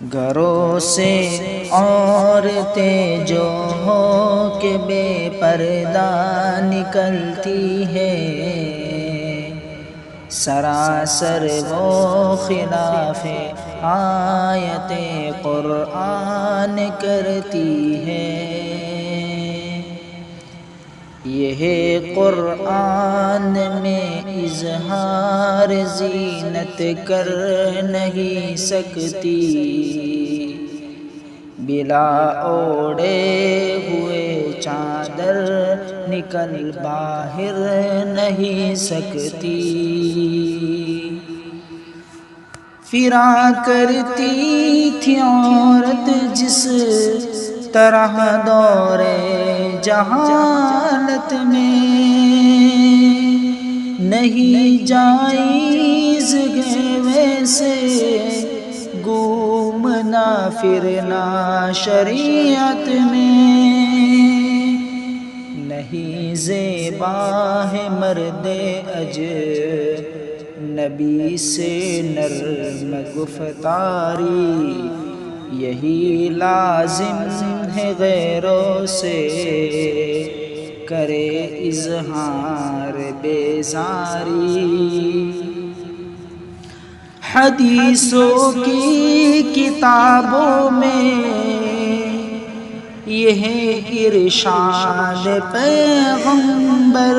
گھروں سے عورتیں جو ہو کہ بے پردہ نکلتی ہے، سراسر وہ خلاف آیت قرآن کرتی ہے۔ یہ قرآن میں اظہار زینت کر نہیں سکتی، بلا اوڑھے ہوئے چادر نکل باہر نہیں سکتی۔ فراں کرتی تھی عورت جس طرح دور جہالت میں، نہیں جائز ہے ویسے گھومنا پھرنا شریعت میں، نہیں زیبا ہے مرد اجنبی سے نرم گفتاری، یہی لازم ہے غیروں سے کرے اظہار بیزاری۔ حدیثوں کی کتابوں میں یہ ارشاد پیغمبر،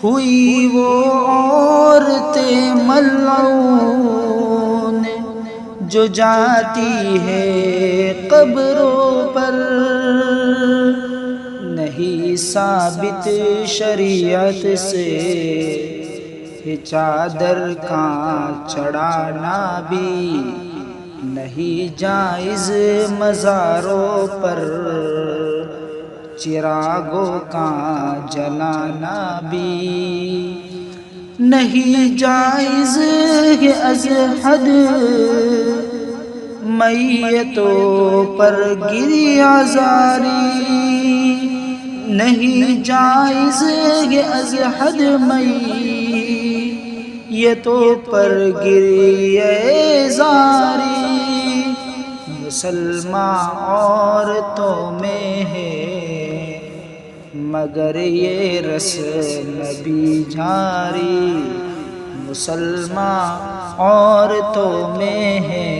ہوئی وہ عورتیں ملعون جو جاتی ہے قبروں پر، نہیں ثابت شریعت سے چادر کان چڑھانا بھی، نہیں جائز مزاروں پر چراغوں کا جلانا بھی، نہیں جائز ہے از حد میتوں پر گریہ زاری، نہیں جائز ہے از حد میتوں پر گریہ زاری۔ مسلمان عورتوں میں ہے مگر یہ رسم بھی جاری، مسلمان عورتوں میں ہے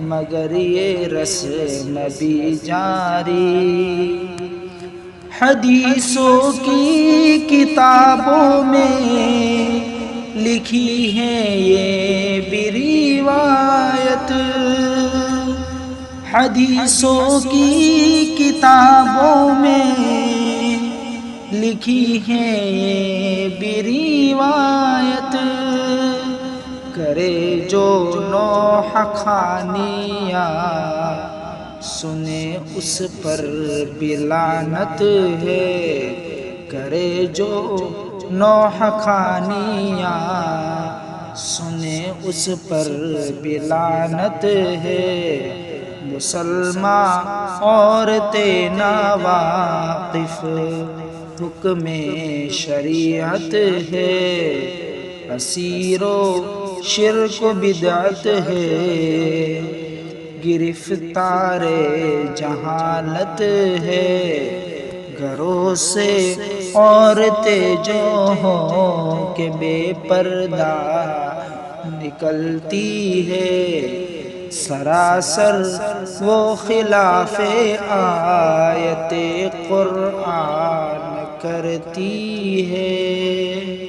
مگر یہ رسم بھی جاری۔ حدیثوں کی کتابوں میں لکھی ہے یہ بھی روایت، حدیثوں کی کتابوں میں لکھی ہے یہ بھی روایت، کرے جو نوح خوانیاں سنے اس پر بھی لعنت ہے، کرے جو نوح خوانیاں سنے اس پر بھی لعنت ہے۔ مسلمان عورتیں ناواقف حکم شریعت ہے، اسیر و شرک و بدعت ہے، گرفتار جہالت ہے۔ گھروں سے عورتیں جو ہوں کہ بے پردہ نکلتی ہے، سراسر وہ خلاف آیت قرآن کرتی ہے۔